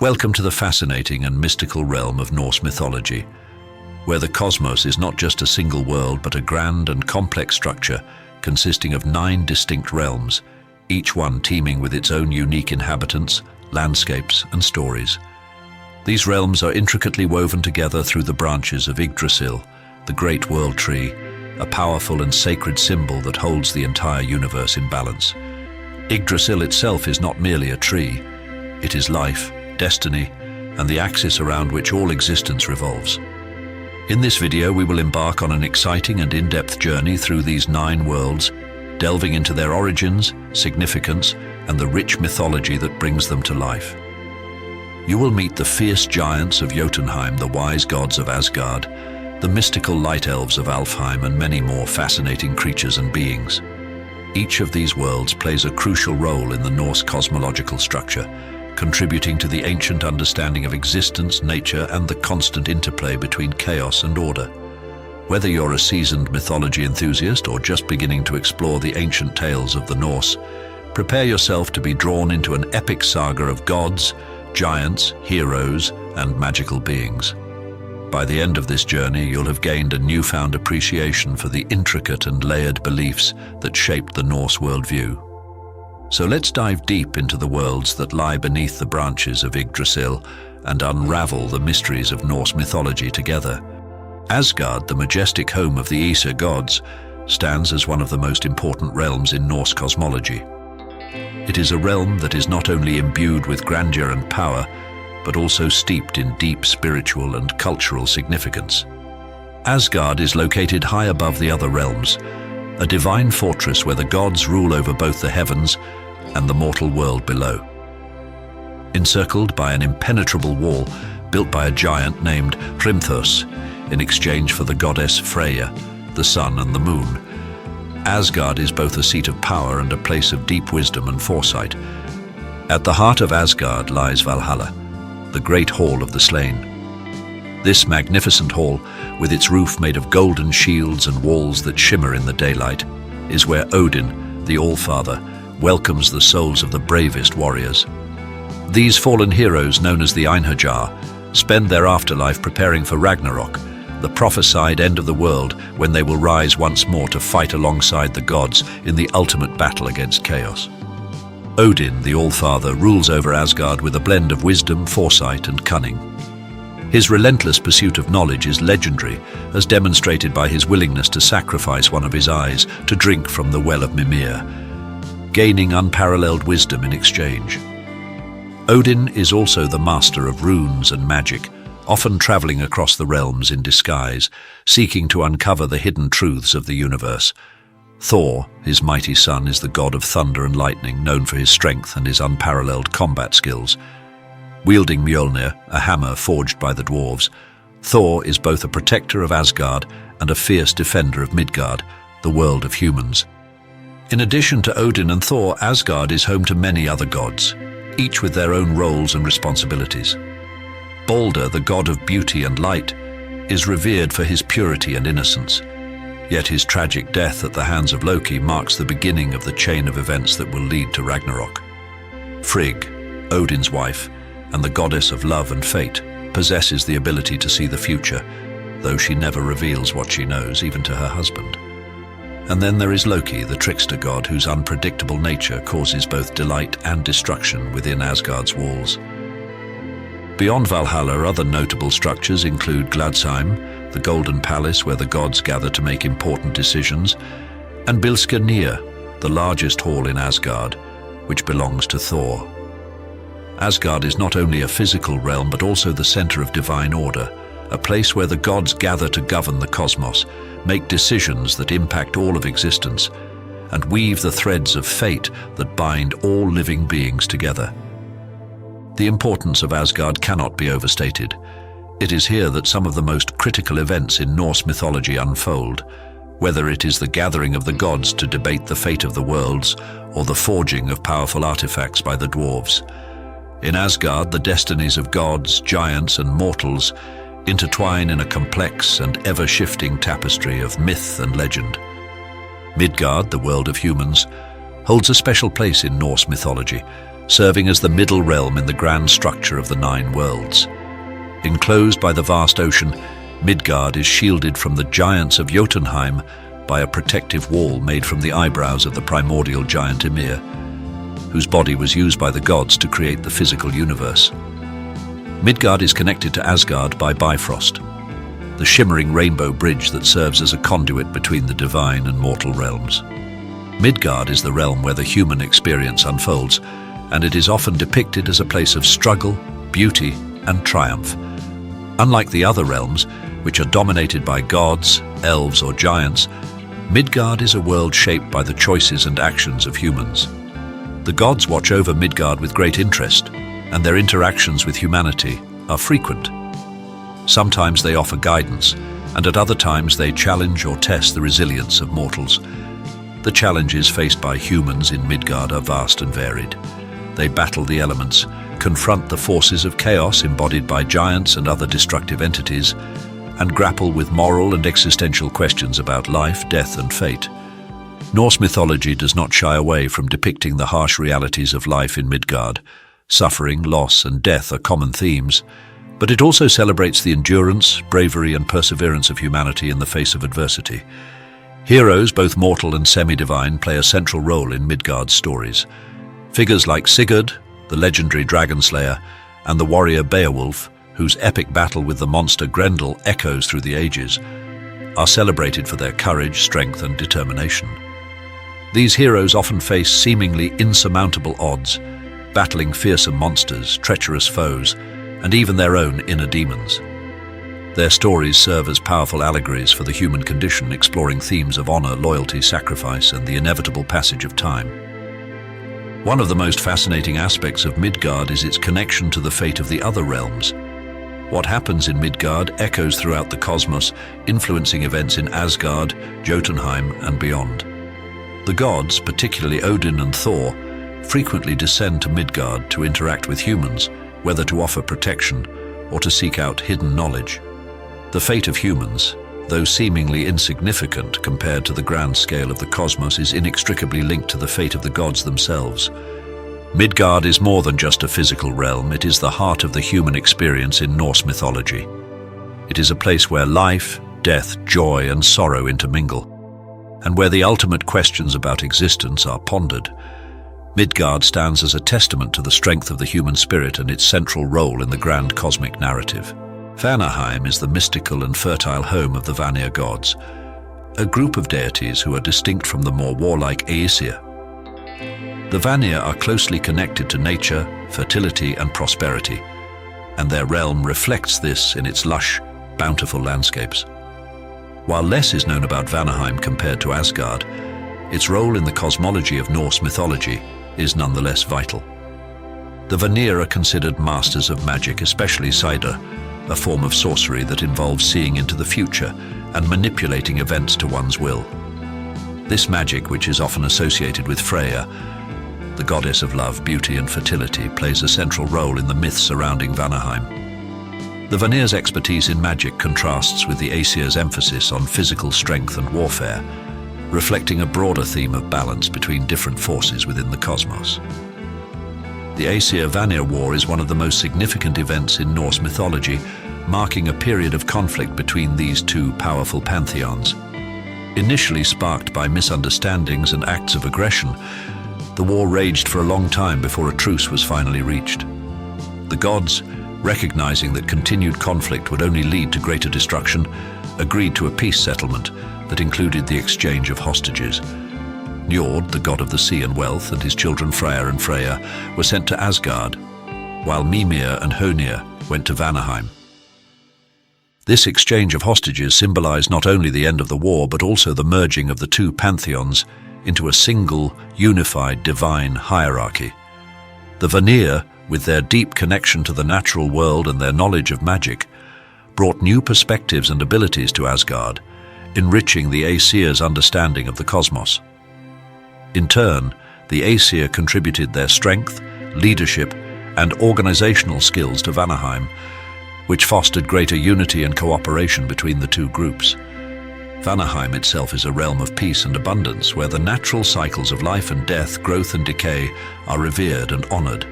Welcome to the fascinating and mystical realm of Norse mythology, where the cosmos is not just a single world but a grand and complex structure consisting of 9 distinct realms, each one teeming with its own unique inhabitants, landscapes and stories. These realms are intricately woven together through the branches of Yggdrasil, the great world tree, a powerful and sacred symbol that holds the entire universe in balance. Yggdrasil itself is not merely a tree, it is life, destiny, and the axis around which all existence revolves. In this video, we will embark on an exciting and in-depth journey through these 9 worlds, delving into their origins, significance, and the rich mythology that brings them to life. You will meet the fierce giants of Jotunheim, the wise gods of Asgard, the mystical light elves of Alfheim, and many more fascinating creatures and beings. Each of these worlds plays a crucial role in the Norse cosmological structure, contributing to the ancient understanding of existence, nature, and the constant interplay between chaos and order. Whether you're a seasoned mythology enthusiast or just beginning to explore the ancient tales of the Norse, prepare yourself to be drawn into an epic saga of gods, giants, heroes, and magical beings. By the end of this journey, you'll have gained a newfound appreciation for the intricate and layered beliefs that shaped the Norse worldview. So let's dive deep into the worlds that lie beneath the branches of Yggdrasil and unravel the mysteries of Norse mythology together. Asgard, the majestic home of the Aesir gods, stands as one of the most important realms in Norse cosmology. It is a realm that is not only imbued with grandeur and power, but also steeped in deep spiritual and cultural significance. Asgard is located high above the other realms, a divine fortress where the gods rule over both the heavens and the mortal world below. Encircled by an impenetrable wall built by a giant named Hrimthurs in exchange for the goddess Freya, the sun and the moon, Asgard is both a seat of power and a place of deep wisdom and foresight. At the heart of Asgard lies Valhalla, the great hall of the slain. This magnificent hall, with its roof made of golden shields and walls that shimmer in the daylight, is where Odin, the All-Father, welcomes the souls of the bravest warriors. These fallen heroes, known as the Einherjar, spend their afterlife preparing for Ragnarok, the prophesied end of the world when they will rise once more to fight alongside the gods in the ultimate battle against chaos. Odin, the All-Father, rules over Asgard with a blend of wisdom, foresight, and cunning. His relentless pursuit of knowledge is legendary, as demonstrated by his willingness to sacrifice one of his eyes to drink from the well of Mimir, gaining unparalleled wisdom in exchange. Odin is also the master of runes and magic, often traveling across the realms in disguise, seeking to uncover the hidden truths of the universe. Thor, his mighty son, is the god of thunder and lightning, known for his strength and his unparalleled combat skills. Wielding Mjolnir, a hammer forged by the dwarves, Thor is both a protector of Asgard and a fierce defender of Midgard, the world of humans. In addition to Odin and Thor, Asgard is home to many other gods, each with their own roles and responsibilities. Balder, the god of beauty and light, is revered for his purity and innocence. Yet his tragic death at the hands of Loki marks the beginning of the chain of events that will lead to Ragnarok. Frigg, Odin's wife, and the goddess of love and fate, possesses the ability to see the future, though she never reveals what she knows, even to her husband. And then there is Loki, the trickster god whose unpredictable nature causes both delight and destruction within Asgard's walls. Beyond Valhalla, other notable structures include Gladsheim, the Golden Palace where the gods gather to make important decisions, and Bilskirnir, the largest hall in Asgard, which belongs to Thor. Asgard is not only a physical realm but also the center of divine order, a place where the gods gather to govern the cosmos, make decisions that impact all of existence, and weave the threads of fate that bind all living beings together. The importance of Asgard cannot be overstated. It is here that some of the most critical events in Norse mythology unfold, whether it is the gathering of the gods to debate the fate of the worlds or the forging of powerful artifacts by the dwarves. In Asgard, the destinies of gods, giants, and mortals intertwine in a complex and ever-shifting tapestry of myth and legend. Midgard, the world of humans, holds a special place in Norse mythology, serving as the middle realm in the grand structure of the 9 worlds. Enclosed by the vast ocean, Midgard is shielded from the giants of Jotunheim by a protective wall made from the eyebrows of the primordial giant Ymir, whose body was used by the gods to create the physical universe. Midgard is connected to Asgard by Bifrost, the shimmering rainbow bridge that serves as a conduit between the divine and mortal realms. Midgard is the realm where the human experience unfolds, and it is often depicted as a place of struggle, beauty, and triumph. Unlike the other realms, which are dominated by gods, elves, or giants, Midgard is a world shaped by the choices and actions of humans. The gods watch over Midgard with great interest, and their interactions with humanity are frequent. Sometimes they offer guidance, and at other times they challenge or test the resilience of mortals. The challenges faced by humans in Midgard are vast and varied. They battle the elements, confront the forces of chaos embodied by giants and other destructive entities, and grapple with moral and existential questions about life, death, and fate. Norse mythology does not shy away from depicting the harsh realities of life in Midgard. Suffering, loss, and death are common themes, but it also celebrates the endurance, bravery, and perseverance of humanity in the face of adversity. Heroes, both mortal and semi-divine, play a central role in Midgard's stories. Figures like Sigurd, the legendary dragon slayer, and the warrior Beowulf, whose epic battle with the monster Grendel echoes through the ages, are celebrated for their courage, strength, and determination. These heroes often face seemingly insurmountable odds, battling fearsome monsters, treacherous foes, and even their own inner demons. Their stories serve as powerful allegories for the human condition, exploring themes of honor, loyalty, sacrifice, and the inevitable passage of time. One of the most fascinating aspects of Midgard is its connection to the fate of the other realms. What happens in Midgard echoes throughout the cosmos, influencing events in Asgard, Jotunheim, and beyond. The gods, particularly Odin and Thor, frequently descend to Midgard to interact with humans, whether to offer protection or to seek out hidden knowledge. The fate of humans, though seemingly insignificant compared to the grand scale of the cosmos, is inextricably linked to the fate of the gods themselves. Midgard is more than just a physical realm, it is the heart of the human experience in Norse mythology. It is a place where life, death, joy, and sorrow intermingle, and where the ultimate questions about existence are pondered. Midgard stands as a testament to the strength of the human spirit and its central role in the grand cosmic narrative. Vanaheim is the mystical and fertile home of the Vanir gods, a group of deities who are distinct from the more warlike Aesir. The Vanir are closely connected to nature, fertility, and prosperity, and their realm reflects this in its lush, bountiful landscapes. While less is known about Vanaheim compared to Asgard, its role in the cosmology of Norse mythology is nonetheless vital. The Vanir are considered masters of magic, especially Cider, a form of sorcery that involves seeing into the future and manipulating events to one's will. This magic, which is often associated with Freya, the goddess of love, beauty, and fertility, plays a central role in the myths surrounding Vanaheim. The Vanir's expertise in magic contrasts with the Aesir's emphasis on physical strength and warfare, reflecting a broader theme of balance between different forces within the cosmos. The Aesir-Vanir War is one of the most significant events in Norse mythology, marking a period of conflict between these two powerful pantheons. Initially sparked by misunderstandings and acts of aggression, the war raged for a long time before a truce was finally reached. The gods, recognizing that continued conflict would only lead to greater destruction, agreed to a peace settlement that included the exchange of hostages. Njord, the god of the sea and wealth, and his children Freyr and Freya were sent to Asgard, while Mimir and Honir went to Vanaheim. This exchange of hostages symbolized not only the end of the war, but also the merging of the two pantheons into a single, unified divine hierarchy. The Vanir, with their deep connection to the natural world and their knowledge of magic, brought new perspectives and abilities to Asgard, enriching the Aesir's understanding of the cosmos. In turn, the Aesir contributed their strength, leadership, and organizational skills to Vanaheim, which fostered greater unity and cooperation between the two groups. Vanaheim itself is a realm of peace and abundance where the natural cycles of life and death, growth and decay are revered and honored.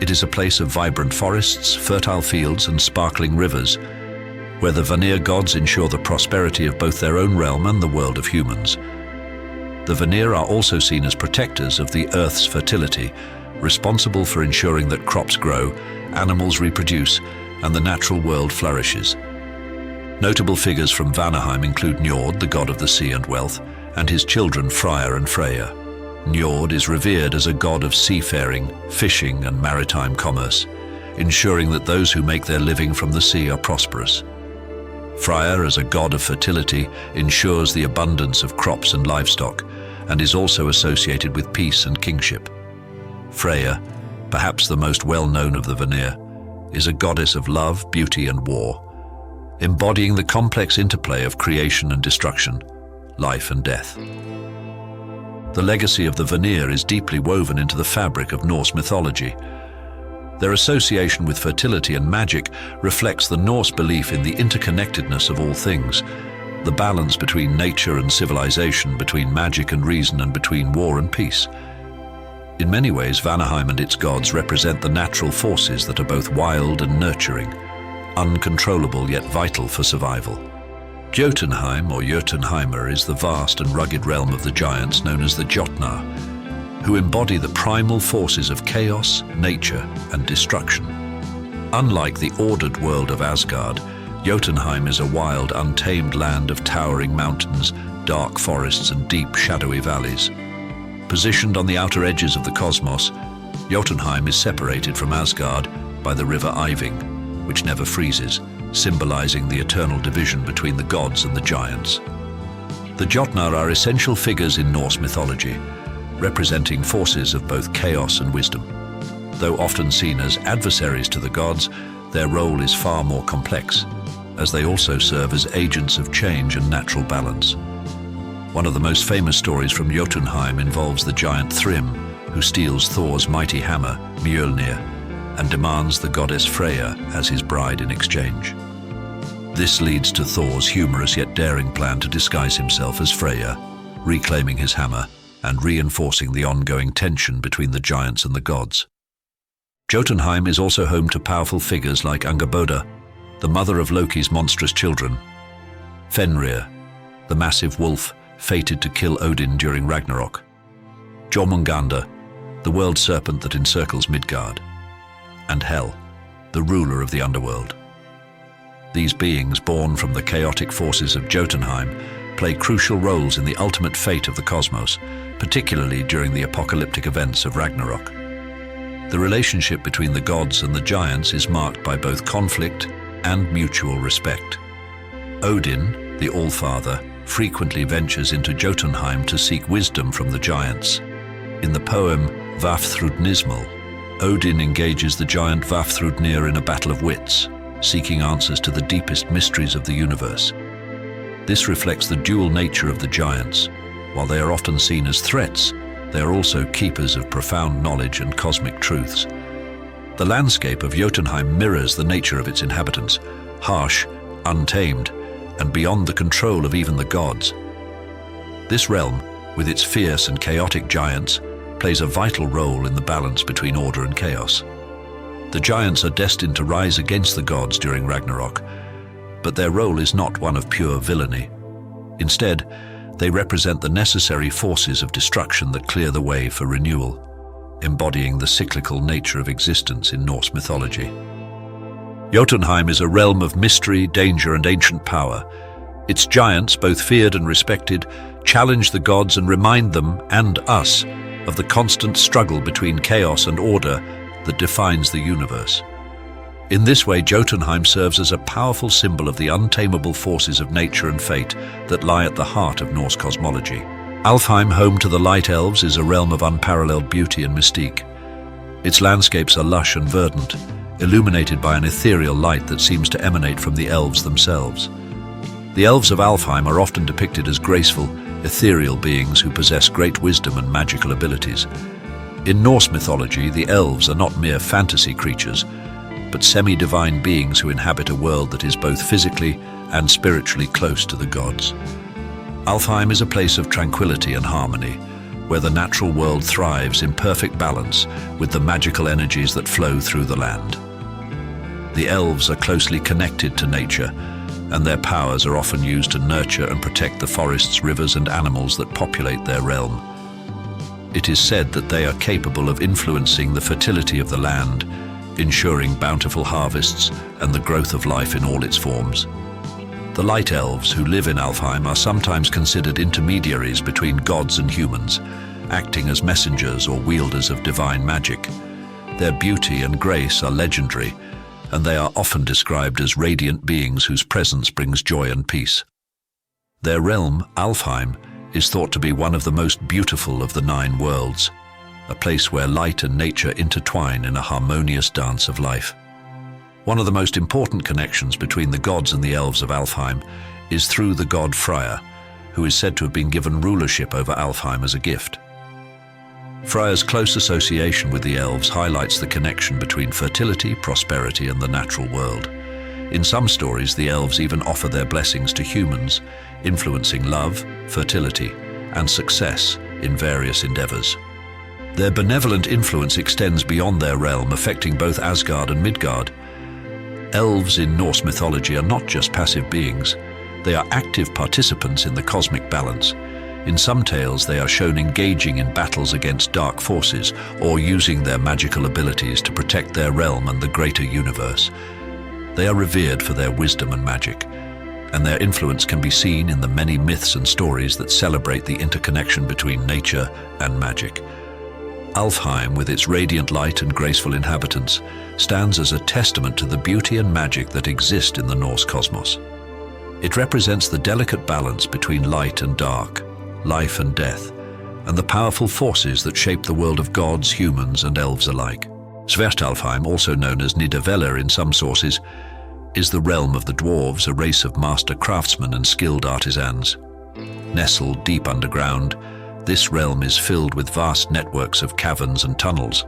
It is a place of vibrant forests, fertile fields and sparkling rivers, where the Vanir gods ensure the prosperity of both their own realm and the world of humans. The Vanir are also seen as protectors of the Earth's fertility, responsible for ensuring that crops grow, animals reproduce, and the natural world flourishes. Notable figures from Vanaheim include Njord, the god of the sea and wealth, and his children Freyr and Freyja. Njord is revered as a god of seafaring, fishing, and maritime commerce, ensuring that those who make their living from the sea are prosperous. Freyr, as a god of fertility, ensures the abundance of crops and livestock, and is also associated with peace and kingship. Freyja, perhaps the most well-known of the Vanir, is a goddess of love, beauty, and war, embodying the complex interplay of creation and destruction, life and death. The legacy of the Vanir is deeply woven into the fabric of Norse mythology. Their association with fertility and magic reflects the Norse belief in the interconnectedness of all things, the balance between nature and civilization, between magic and reason, and between war and peace. In many ways, Vanaheim and its gods represent the natural forces that are both wild and nurturing, uncontrollable yet vital for survival. Jotunheim, or Jotunheimer, is the vast and rugged realm of the giants known as the Jotnar, who embody the primal forces of chaos, nature, and destruction. Unlike the ordered world of Asgard, Jotunheim is a wild, untamed land of towering mountains, dark forests, and deep, shadowy valleys. Positioned on the outer edges of the cosmos, Jotunheim is separated from Asgard by the river Iving, which never freezes, symbolizing the eternal division between the gods and the giants. The Jotnar are essential figures in Norse mythology, representing forces of both chaos and wisdom. Though often seen as adversaries to the gods, their role is far more complex, as they also serve as agents of change and natural balance. One of the most famous stories from Jotunheim involves the giant Thrym, who steals Thor's mighty hammer, Mjolnir, and demands the goddess Freyja as his bride in exchange. This leads to Thor's humorous yet daring plan to disguise himself as Freyja, reclaiming his hammer and reinforcing the ongoing tension between the giants and the gods. Jotunheim is also home to powerful figures like Angerboda, the mother of Loki's monstrous children, Fenrir, the massive wolf fated to kill Odin during Ragnarok, Jormungandr, the world serpent that encircles Midgard, and Hel, the ruler of the underworld. These beings, born from the chaotic forces of Jotunheim, play crucial roles in the ultimate fate of the cosmos, particularly during the apocalyptic events of Ragnarok. The relationship between the gods and the giants is marked by both conflict and mutual respect. Odin, the Allfather, frequently ventures into Jotunheim to seek wisdom from the giants. In the poem Vafthrudnismal, Odin engages the giant Vafthrudnir in a battle of wits, seeking answers to the deepest mysteries of the universe. This reflects the dual nature of the giants. While they are often seen as threats, they are also keepers of profound knowledge and cosmic truths. The landscape of Jotunheim mirrors the nature of its inhabitants, harsh, untamed, and beyond the control of even the gods. This realm, with its fierce and chaotic giants, plays a vital role in the balance between order and chaos. The giants are destined to rise against the gods during Ragnarok, but their role is not one of pure villainy. Instead, they represent the necessary forces of destruction that clear the way for renewal, embodying the cyclical nature of existence in Norse mythology. Jotunheim is a realm of mystery, danger, and ancient power. Its giants, both feared and respected, challenge the gods and remind them, and us, of the constant struggle between chaos and order that defines the universe. In this way, Jotunheim serves as a powerful symbol of the untamable forces of nature and fate that lie at the heart of Norse cosmology. Alfheim, home to the light elves, is a realm of unparalleled beauty and mystique. Its landscapes are lush and verdant, illuminated by an ethereal light that seems to emanate from the elves themselves. The elves of Alfheim are often depicted as graceful, ethereal beings who possess great wisdom and magical abilities. In Norse mythology, the elves are not mere fantasy creatures, but semi-divine beings who inhabit a world that is both physically and spiritually close to the gods. Alfheim is a place of tranquility and harmony, where the natural world thrives in perfect balance with the magical energies that flow through the land. The elves are closely connected to nature, and their powers are often used to nurture and protect the forests, rivers, and animals that populate their realm. It is said that they are capable of influencing the fertility of the land, ensuring bountiful harvests and the growth of life in all its forms. The light elves who live in Alfheim are sometimes considered intermediaries between gods and humans, acting as messengers or wielders of divine magic. Their beauty and grace are legendary, and they are often described as radiant beings whose presence brings joy and peace. Their realm, Alfheim, is thought to be one of the most beautiful of the 9 worlds, a place where light and nature intertwine in a harmonious dance of life. One of the most important connections between the gods and the elves of Alfheim is through the god Freyr, who is said to have been given rulership over Alfheim as a gift. Freyr's close association with the elves highlights the connection between fertility, prosperity, and the natural world. In some stories, the elves even offer their blessings to humans, influencing love, fertility, and success in various endeavors. Their benevolent influence extends beyond their realm, affecting both Asgard and Midgard. Elves in Norse mythology are not just passive beings, they are active participants in the cosmic balance. In some tales, they are shown engaging in battles against dark forces or using their magical abilities to protect their realm and the greater universe. They are revered for their wisdom and magic, and their influence can be seen in the many myths and stories that celebrate the interconnection between nature and magic. Alfheim, with its radiant light and graceful inhabitants, stands as a testament to the beauty and magic that exist in the Norse cosmos. It represents the delicate balance between light and dark, life and death, and the powerful forces that shape the world of gods, humans, and elves alike. Svartalfheim, also known as Nidavella in some sources, is the realm of the dwarves, a race of master craftsmen and skilled artisans. Nestled deep underground, this realm is filled with vast networks of caverns and tunnels,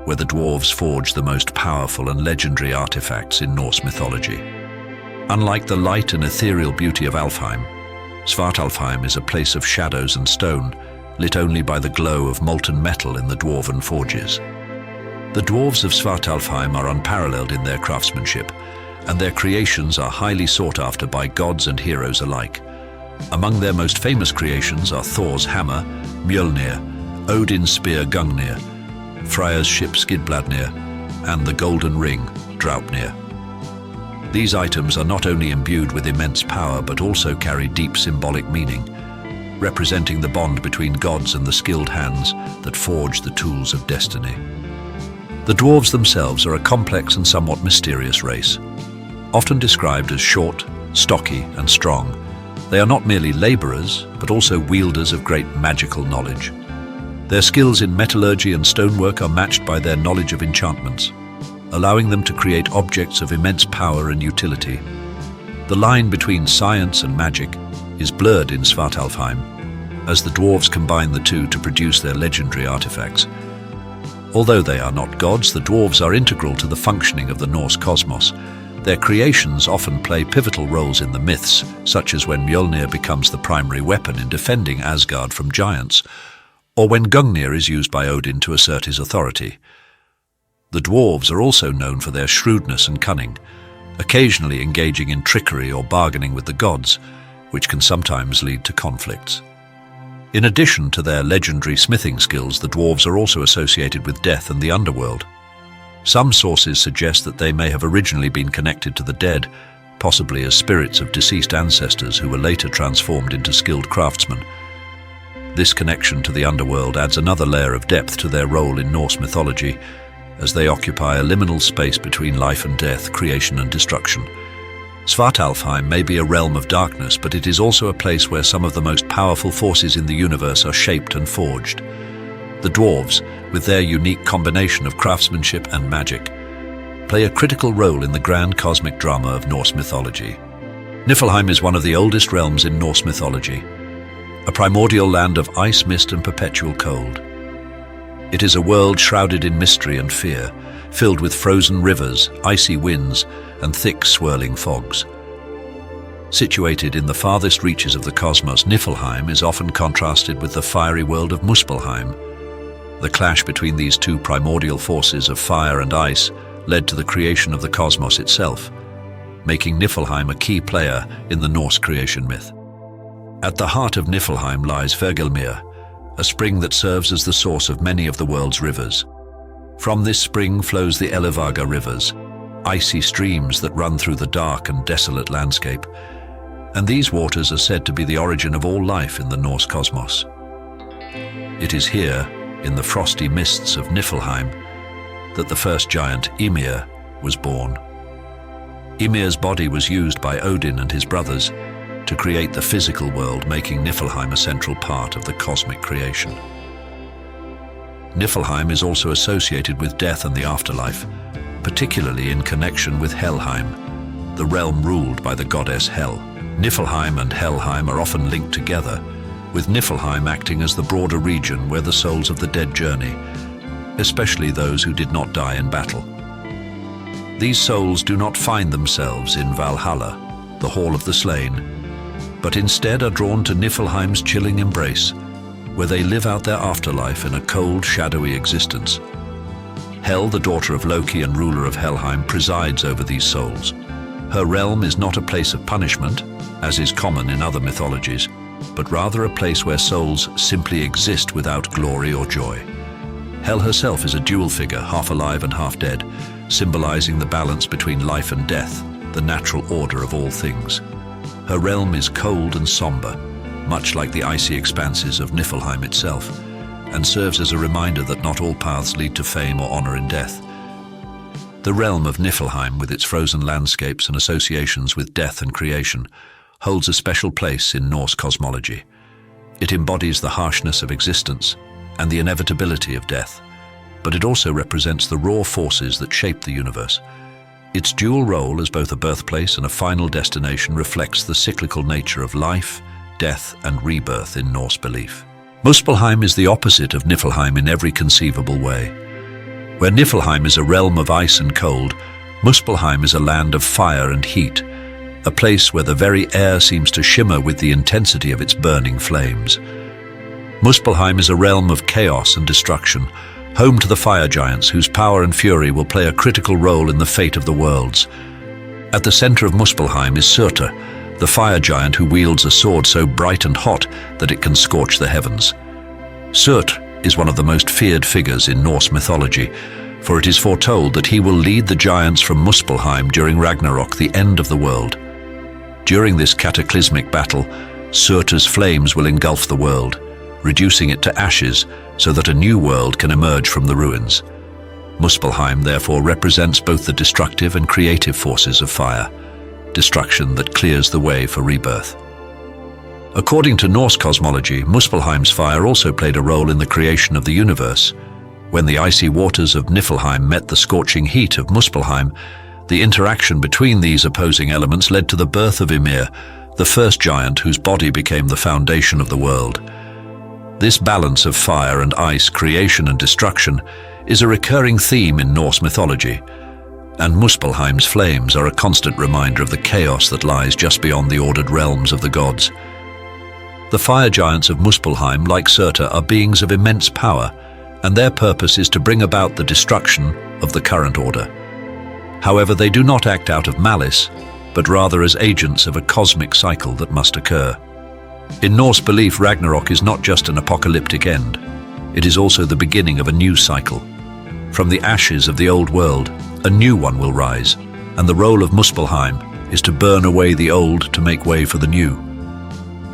where the dwarves forge the most powerful and legendary artifacts in Norse mythology. Unlike the light and ethereal beauty of Alfheim, Svartalfheim is a place of shadows and stone, lit only by the glow of molten metal in the dwarven forges. The dwarves of Svartalfheim are unparalleled in their craftsmanship, and their creations are highly sought after by gods and heroes alike. Among their most famous creations are Thor's hammer, Mjolnir, Odin's spear Gungnir, Freyr's ship Skidbladnir, and the golden ring, Draupnir. These items are not only imbued with immense power but also carry deep symbolic meaning, representing the bond between gods and the skilled hands that forge the tools of destiny. The dwarves themselves are a complex and somewhat mysterious race. Often described as short, stocky, and strong, they are not merely laborers, but also wielders of great magical knowledge. Their skills in metallurgy and stonework are matched by their knowledge of enchantments, allowing them to create objects of immense power and utility. The line between science and magic is blurred in Svartalfheim, as the dwarves combine the two to produce their legendary artifacts. Although they are not gods, the dwarves are integral to the functioning of the Norse cosmos. Their creations often play pivotal roles in the myths, such as when Mjolnir becomes the primary weapon in defending Asgard from giants, or when Gungnir is used by Odin to assert his authority. The dwarves are also known for their shrewdness and cunning, occasionally engaging in trickery or bargaining with the gods, which can sometimes lead to conflicts. In addition to their legendary smithing skills, the dwarves are also associated with death and the underworld. Some sources suggest that they may have originally been connected to the dead, possibly as spirits of deceased ancestors who were later transformed into skilled craftsmen. This connection to the underworld adds another layer of depth to their role in Norse mythology, as they occupy a liminal space between life and death, creation and destruction. Svartalfheim may be a realm of darkness, but it is also a place where some of the most powerful forces in the universe are shaped and forged. The dwarves, with their unique combination of craftsmanship and magic, play a critical role in the grand cosmic drama of Norse mythology. Niflheim is one of the oldest realms in Norse mythology, a primordial land of ice, mist and perpetual cold. It is a world shrouded in mystery and fear, filled with frozen rivers, icy winds, and thick swirling fogs. Situated in the farthest reaches of the cosmos, Niflheim is often contrasted with the fiery world of Muspelheim. The clash between these two primordial forces of fire and ice led to the creation of the cosmos itself, making Niflheim a key player in the Norse creation myth. At the heart of Niflheim lies Hvergelmir, a spring that serves as the source of many of the world's rivers. From this spring flows the Elevaga rivers, icy streams that run through the dark and desolate landscape, and these waters are said to be the origin of all life in the Norse cosmos. It is here, in the frosty mists of Niflheim, that the first giant, Ymir, was born. Ymir's body was used by Odin and his brothers to create the physical world, making Niflheim a central part of the cosmic creation. Niflheim is also associated with death and the afterlife, particularly in connection with Helheim, the realm ruled by the goddess Hel. Niflheim and Helheim are often linked together, with Niflheim acting as the broader region where the souls of the dead journey, especially those who did not die in battle. These souls do not find themselves in Valhalla, the Hall of the Slain, but instead are drawn to Niflheim's chilling embrace, where they live out their afterlife in a cold, shadowy existence. Hel, the daughter of Loki and ruler of Helheim, presides over these souls. Her realm is not a place of punishment, as is common in other mythologies, but rather a place where souls simply exist without glory or joy. Hel herself is a dual figure, half alive and half dead, symbolizing the balance between life and death, the natural order of all things. Her realm is cold and somber, much like the icy expanses of Niflheim itself, and serves as a reminder that not all paths lead to fame or honor in death. The realm of Niflheim, with its frozen landscapes and associations with death and creation, holds a special place in Norse cosmology. It embodies the harshness of existence and the inevitability of death, but it also represents the raw forces that shape the universe. Its dual role as both a birthplace and a final destination reflects the cyclical nature of life, death, and rebirth in Norse belief. Muspelheim is the opposite of Niflheim in every conceivable way. Where Niflheim is a realm of ice and cold, Muspelheim is a land of fire and heat, a place where the very air seems to shimmer with the intensity of its burning flames. Muspelheim is a realm of chaos and destruction, home to the fire giants whose power and fury will play a critical role in the fate of the worlds. At the center of Muspelheim is Surtur, the fire giant who wields a sword so bright and hot that it can scorch the heavens. Surtur is one of the most feared figures in Norse mythology, for it is foretold that he will lead the giants from Muspelheim during Ragnarok, the end of the world. During this cataclysmic battle, Surtur's flames will engulf the world, reducing it to ashes so that a new world can emerge from the ruins. Muspelheim therefore represents both the destructive and creative forces of fire, destruction that clears the way for rebirth. According to Norse cosmology, Muspelheim's fire also played a role in the creation of the universe. When the icy waters of Niflheim met the scorching heat of Muspelheim, the interaction between these opposing elements led to the birth of Ymir, the first giant whose body became the foundation of the world. This balance of fire and ice, creation and destruction, is a recurring theme in Norse mythology, and Muspelheim's flames are a constant reminder of the chaos that lies just beyond the ordered realms of the gods. The fire giants of Muspelheim, like Surtur, are beings of immense power, and their purpose is to bring about the destruction of the current order. However, they do not act out of malice, but rather as agents of a cosmic cycle that must occur. In Norse belief, Ragnarok is not just an apocalyptic end. It is also the beginning of a new cycle. From the ashes of the old world, a new one will rise, and the role of Muspelheim is to burn away the old to make way for the new.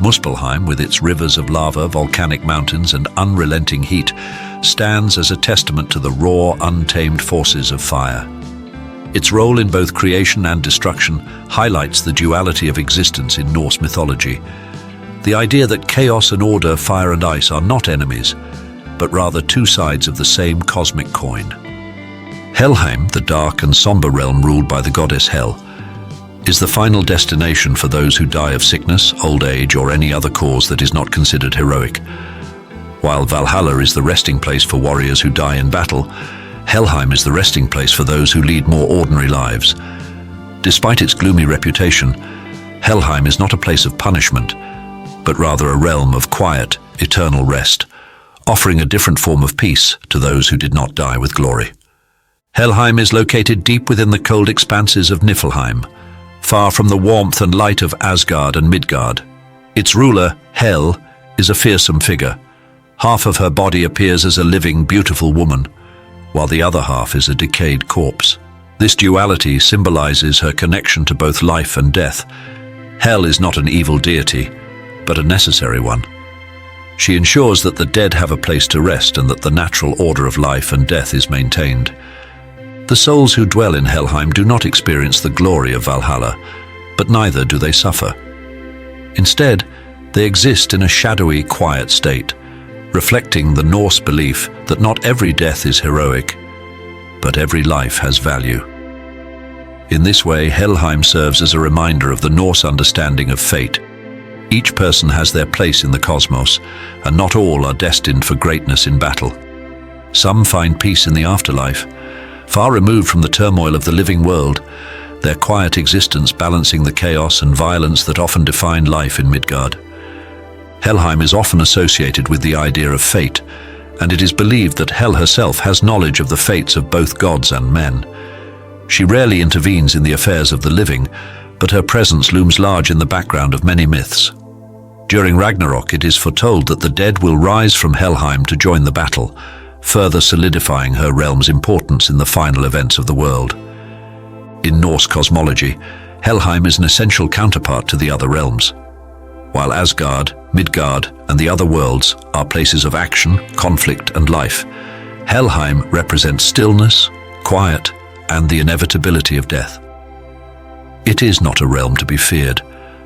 Muspelheim, with its rivers of lava, volcanic mountains, and unrelenting heat, stands as a testament to the raw, untamed forces of fire. Its role in both creation and destruction highlights the duality of existence in Norse mythology. The idea that chaos and order, fire and ice, are not enemies, but rather two sides of the same cosmic coin. Helheim, the dark and somber realm ruled by the goddess Hel, is the final destination for those who die of sickness, old age, or any other cause that is not considered heroic. While Valhalla is the resting place for warriors who die in battle, Helheim is the resting place for those who lead more ordinary lives. Despite its gloomy reputation, Helheim is not a place of punishment, but rather a realm of quiet, eternal rest, offering a different form of peace to those who did not die with glory. Helheim is located deep within the cold expanses of Niflheim, far from the warmth and light of Asgard and Midgard. Its ruler, Hel, is a fearsome figure. Half of her body appears as a living, beautiful woman, while the other half is a decayed corpse. This duality symbolizes her connection to both life and death. Hel is not an evil deity, but a necessary one. She ensures that the dead have a place to rest and that the natural order of life and death is maintained. The souls who dwell in Helheim do not experience the glory of Valhalla, but neither do they suffer. Instead, they exist in a shadowy, quiet state, reflecting the Norse belief that not every death is heroic, but every life has value. In this way, Helheim serves as a reminder of the Norse understanding of fate. Each person has their place in the cosmos, and not all are destined for greatness in battle. Some find peace in the afterlife, far removed from the turmoil of the living world, their quiet existence balancing the chaos and violence that often define life in Midgard. Helheim is often associated with the idea of fate, and it is believed that Hel herself has knowledge of the fates of both gods and men. She rarely intervenes in the affairs of the living, but her presence looms large in the background of many myths. During Ragnarok, it is foretold that the dead will rise from Helheim to join the battle, further solidifying her realm's importance in the final events of the world. In Norse cosmology, Helheim is an essential counterpart to the other realms. While Asgard, Midgard, and the other worlds are places of action, conflict, and life, Helheim represents stillness, quiet, and the inevitability of death. It is not a realm to be feared,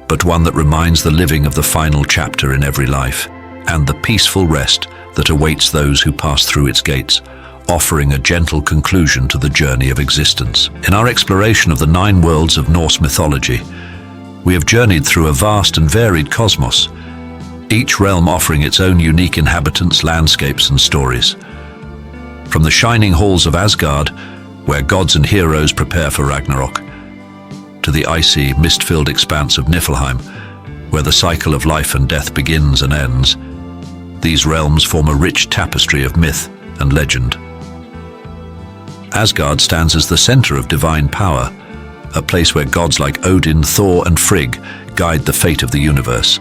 but one that reminds the living of the final chapter in every life, and the peaceful rest that awaits those who pass through its gates, offering a gentle conclusion to the journey of existence. In our exploration of the 9 worlds of Norse mythology, we have journeyed through a vast and varied cosmos, each realm offering its own unique inhabitants, landscapes, and stories. From the shining halls of Asgard, where gods and heroes prepare for Ragnarok, to the icy, mist-filled expanse of Niflheim, where the cycle of life and death begins and ends, these realms form a rich tapestry of myth and legend. Asgard stands as the center of divine power, a place where gods like Odin, Thor, and Frigg guide the fate of the universe.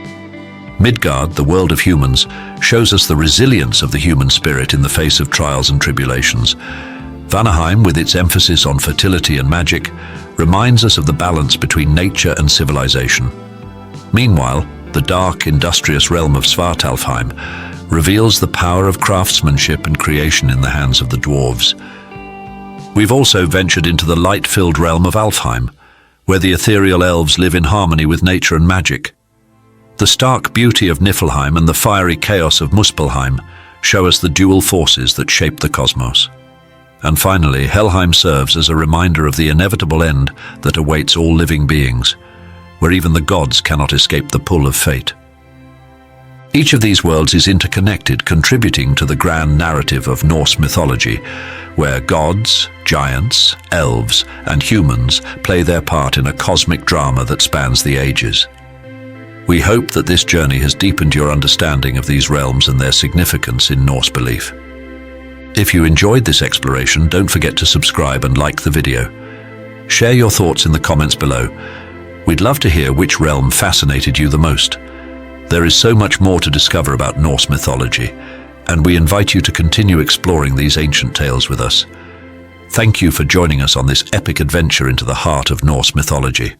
Midgard, the world of humans, shows us the resilience of the human spirit in the face of trials and tribulations. Vanaheim, with its emphasis on fertility and magic, reminds us of the balance between nature and civilization. Meanwhile, the dark, industrious realm of Svartalfheim reveals the power of craftsmanship and creation in the hands of the dwarves. We've also ventured into the light-filled realm of Alfheim, where the ethereal elves live in harmony with nature and magic. The stark beauty of Niflheim and the fiery chaos of Muspelheim show us the dual forces that shape the cosmos. And finally, Helheim serves as a reminder of the inevitable end that awaits all living beings, where even the gods cannot escape the pull of fate. Each of these worlds is interconnected, contributing to the grand narrative of Norse mythology, where gods, giants, elves, and humans play their part in a cosmic drama that spans the ages. We hope that this journey has deepened your understanding of these realms and their significance in Norse belief. If you enjoyed this exploration, don't forget to subscribe and like the video. Share your thoughts in the comments below. We'd love to hear which realm fascinated you the most. There is so much more to discover about Norse mythology, and we invite you to continue exploring these ancient tales with us. Thank you for joining us on this epic adventure into the heart of Norse mythology.